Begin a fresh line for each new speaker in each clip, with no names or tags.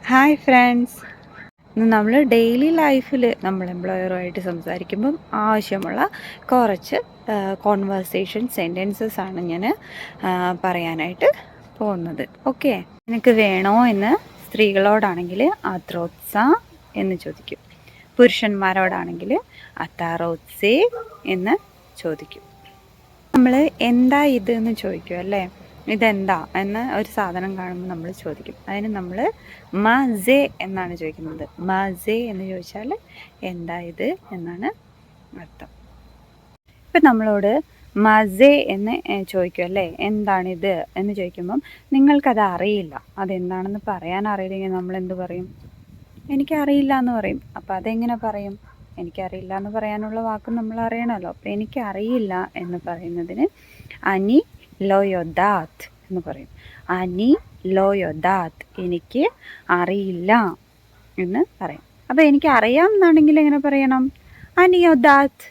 Hi friends, ഇന്ന് നമ്മൾ daily ലൈഫിൽ നമ്മൾ എംപ്ലോയറുമായിട്ട് സംസാരിക്കുമ്പം ആവശ്യമുള്ള കുറച്ച് കോൺവെർസേഷൻ സെൻറ്റൻസസ് ആണ് ഞാൻ പറയാനായിട്ട് പോകുന്നത്. ഓക്കെ, നിനക്ക് വേണോ എന്ന് സ്ത്രീകളോടാണെങ്കിൽ ആത്രോത്സ എന്ന് ചോദിക്കും. പുരുഷന്മാരോടാണെങ്കിൽ അത്താറോത്സേ എന്ന് ചോദിക്കും. നമ്മൾ എന്താ ഇത് എന്ന് ചോദിക്കും അല്ലേ, ഇതെന്താ എന്ന് ഒരു സാധനം കാണുമ്പോൾ നമ്മൾ ചോദിക്കും. അതിന് നമ്മൾ മസേ എന്നാണ് ചോദിക്കുന്നത്. മസേ എന്ന് ചോദിച്ചാൽ എന്താ ഇത് എന്നാണ് അർത്ഥം. ഇപ്പം നമ്മളോട് മസേ എന്ന് ചോദിക്കും അല്ലേ, എന്താണിത് എന്ന് ചോദിക്കുമ്പം നിങ്ങൾക്കത് അറിയില്ല, അതെന്താണെന്ന് പറയാൻ അറിയില്ലെങ്കിൽ നമ്മൾ എന്ത് പറയും? എനിക്കറിയില്ല എന്ന് പറയും. അപ്പോൾ അതെങ്ങനെ പറയും? എനിക്കറിയില്ല എന്ന് പറയാനുള്ള വാക്ക് നമ്മൾ അറിയണമല്ലോ. അപ്പോൾ എനിക്കറിയില്ല എന്ന് പറയുന്നതിന് അനി ലോയോദാത്ത് എന്ന് പറയും. അനി ലോയോദാത്ത്, എനിക്ക് അറിയില്ല എന്ന് പറയും. അപ്പോൾ എനിക്ക് അറിയാം എന്നാണെങ്കിൽ എങ്ങനെ പറയണം? അനിയോദാത്ത്.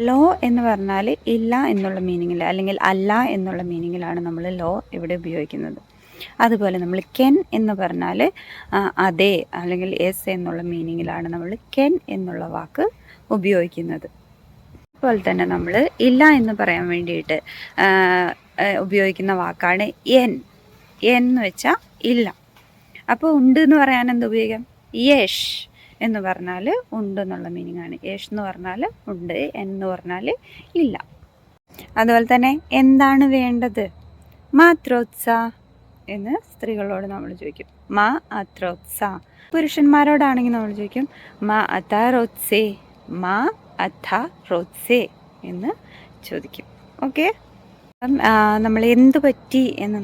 ലോ എന്ന് പറഞ്ഞാൽ ഇല്ല എന്നുള്ള മീനിങ്ങിൽ അല്ലെങ്കിൽ അല്ല എന്നുള്ള മീനിങ്ങിലാണ് നമ്മൾ ലോ ഇവിടെ ഉപയോഗിക്കുന്നത്. അതുപോലെ നമ്മൾ കെൻ എന്ന് പറഞ്ഞാൽ അതെ അല്ലെങ്കിൽ എസ് എന്നുള്ള മീനിങ്ങിലാണ് നമ്മൾ കെൻ എന്നുള്ള വാക്ക് ഉപയോഗിക്കുന്നത്. അതുപോലെ തന്നെ നമ്മൾ ഇല്ല എന്ന് പറയാൻ വേണ്ടിയിട്ട് ഉപയോഗിക്കുന്ന വാക്കാണ് എൻ. എൻ എന്ന് വെച്ചാൽ ഇല്ല. അപ്പോൾ ഉണ്ട് എന്ന് പറയാൻ എന്ത് ഉപയോഗിക്കാം? യേഷ് എന്ന് പറഞ്ഞാൽ ഉണ്ട് എന്നുള്ള മീനിങ്ങാണ്. യേഷ് എന്ന് പറഞ്ഞാൽ ഉണ്ട്, എന്ന് പറഞ്ഞാൽ ഇല്ല. അതുപോലെ തന്നെ എന്താണ് വേണ്ടത്? മാത്രോത്സ എന്ന് സ്ത്രീകളോട് നമ്മൾ ചോദിക്കും. മാ അത്രോത്സ. പുരുഷന്മാരോടാണെങ്കിൽ നമ്മൾ ചോദിക്കും മാ അതാറോത്സേ, മാ അഥാറോത്സേ എന്ന് ചോദിക്കും. ഓക്കെ, നമ്മൾ എന്ത് പറ്റി എന്ന്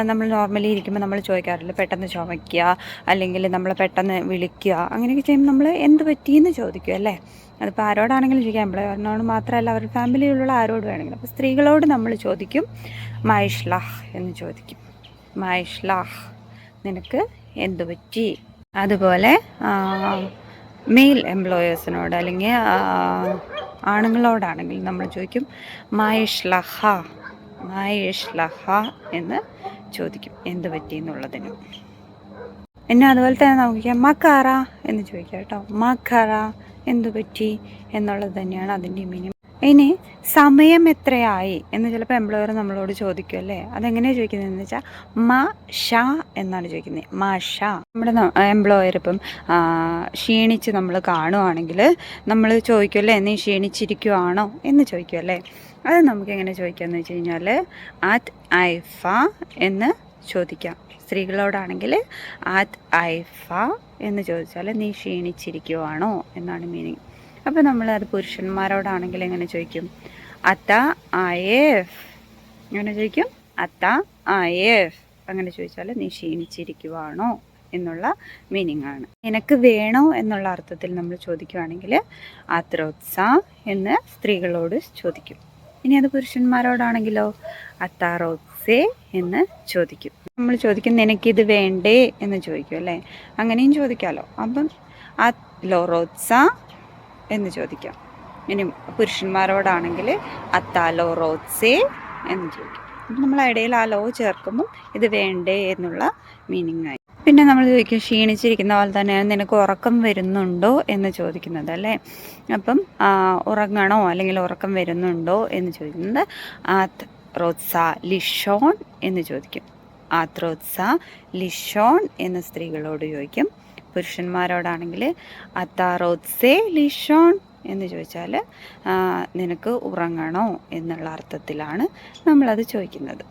നമ്മൾ നോർമലി ഇരിക്കുമ്പോൾ നമ്മൾ ചോദിക്കാറില്ല. പെട്ടെന്ന് ചുമയ്ക്കുക അല്ലെങ്കിൽ നമ്മൾ പെട്ടെന്ന് വിളിക്കുക, അങ്ങനെയൊക്കെ ചെയ്യുമ്പോൾ നമ്മൾ എന്ത് പറ്റിയെന്ന് ചോദിക്കും അല്ലേ. അതിപ്പോൾ ആരോടാണെങ്കിലും ചോദിക്കാം, എംപ്ലോയറിനോട് മാത്രമല്ല അവരുടെ ഫാമിലിയിലുള്ള ആരോട് വേണമെങ്കിലും. അപ്പോൾ സ്ത്രീകളോട് നമ്മൾ ചോദിക്കും മൈഷ്ലാഹ് എന്ന് ചോദിക്കും. മൈഷ്ലാഹ്, നിനക്ക് എന്തു പറ്റി? അതുപോലെ മെയിൽ എംപ്ലോയേഴ്സിനോട് അല്ലെങ്കിൽ ആണുങ്ങളോടാണെങ്കിൽ നമ്മൾ ചോദിക്കും മൈഷ്ലഹ, മൈഷ്ലഹ എന്ന് ചോദിക്കും, എന്ത് പറ്റി എന്നുള്ളതിന്. പിന്നെ അതുപോലെ തന്നെ നമുക്ക് മക്കാറ എന്ന് ചോദിക്കാം കേട്ടോ. മക്കാറ, എന്തു പറ്റി എന്നുള്ളത് തന്നെയാണ് അതിൻ്റെ മീനിങ്. ഇനി സമയം എത്രയായി എന്ന് ചിലപ്പോൾ എംപ്ലോയർ നമ്മളോട് ചോദിക്കും അല്ലേ. അതെങ്ങനെയാണ് ചോദിക്കുന്നതെന്ന് വെച്ചാൽ മ ഷ എന്നാണ് ചോദിക്കുന്നത്. മ ഷ. നമ്മുടെ എംപ്ലോയർ ഇപ്പം ക്ഷീണിച്ച് നമ്മൾ കാണുവാണെങ്കിൽ നമ്മൾ ചോദിക്കുമല്ലേ, നീ ക്ഷീണിച്ചിരിക്കുവാണോ എന്ന് ചോദിക്കുമല്ലേ. അത് നമുക്ക് എങ്ങനെ ചോദിക്കാമെന്ന് വെച്ച് കഴിഞ്ഞാൽ ആത് ഐഫ എന്ന് ചോദിക്കാം. സ്ത്രീകളോടാണെങ്കിൽ ആത് ഐഫ എന്ന് ചോദിച്ചാൽ നീ ക്ഷീണിച്ചിരിക്കുവാണോ എന്നാണ് മീനിങ്. അപ്പോൾ നമ്മളത് പുരുഷന്മാരോടാണെങ്കിൽ എങ്ങനെ ചോദിക്കും? അത്ത ആയേഫ് അങ്ങനെ ചോദിക്കും. അത്ത ആയേഫ് അങ്ങനെ ചോദിച്ചാൽ നീ ക്ഷീണിച്ചിരിക്കുവാണോ എന്നുള്ള മീനിങ് ആണ്. നിനക്ക് വേണോ എന്നുള്ള അർത്ഥത്തിൽ നമ്മൾ ചോദിക്കുവാണെങ്കിൽ ആത്രോത്സ എന്ന് സ്ത്രീകളോട് ചോദിക്കും. ഇനി അത് പുരുഷന്മാരോടാണെങ്കിലോ അത്താറോത്സേ എന്ന് ചോദിക്കും. നമ്മൾ ചോദിക്കും നിനക്കിത് വേണ്ടേ എന്ന് ചോദിക്കും അല്ലേ. അങ്ങനെയും ചോദിക്കാമല്ലോ. അപ്പം ലോറോത്സ എന്ന് ചോദിക്കാം. ഇനി പുരുഷന്മാരോടാണെങ്കിൽ അത്താലോറോത്സേ എന്ന് ചോദിക്കും. അപ്പം നമ്മൾ ഇടയിൽ ആ ലോ ചേർക്കുമ്പം ഇത് വേണ്ടേ എന്നുള്ള മീനിങ് ആയി. പിന്നെ നമ്മൾ ചോദിക്കും ക്ഷീണിച്ചിരിക്കുന്ന പോലെ തന്നെയാണ് നിനക്ക് ഉറക്കം വരുന്നുണ്ടോ എന്ന് ചോദിക്കുന്നത് അല്ലേ. അപ്പം ഉറങ്ങണോ അല്ലെങ്കിൽ ഉറക്കം വരുന്നുണ്ടോ എന്ന് ചോദിക്കുന്നത് ആത്രോത്സ ലിഷോൺ എന്ന് ചോദിക്കും. ആത്രോത്സ ലിഷോൺ എന്ന് സ്ത്രീകളോട് ചോദിക്കും. പുരുഷന്മാരോടാണെങ്കിൽ അത്താറോത്സേ ലിഷോൺ എന്ന് ചോദിച്ചാൽ നിനക്ക് ഉറങ്ങണോ എന്നുള്ള അർത്ഥത്തിലാണ് നമ്മളത് ചോദിക്കുന്നത്.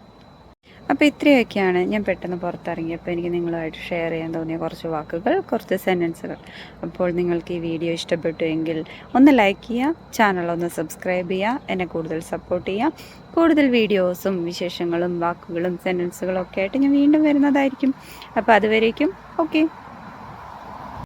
അപ്പോൾ ഇത്രയൊക്കെയാണ് ഞാൻ പെട്ടെന്ന് പുറത്തിറങ്ങിയപ്പോൾ എനിക്ക് നിങ്ങളുമായിട്ട് ഷെയർ ചെയ്യാൻ തോന്നിയ കുറച്ച് വാക്കുകൾ, കുറച്ച് സെൻറ്റൻസുകൾ. അപ്പോൾ നിങ്ങൾക്ക് ഈ വീഡിയോ ഇഷ്ടപ്പെട്ടു എങ്കിൽ ഒന്ന് ലൈക്ക് ചെയ്യുക, ചാനലൊന്ന് സബ്സ്ക്രൈബ് ചെയ്യുക, എന്നെ കൂടുതൽ സപ്പോർട്ട് ചെയ്യുക. കൂടുതൽ വീഡിയോസും വിശേഷങ്ങളും വാക്കുകളും സെൻറ്റൻസുകളും ഒക്കെ ആയിട്ട് ഞാൻ വീണ്ടും വരുന്നതായിരിക്കും. അപ്പോൾ അതുവരേക്കും ഓക്കെ.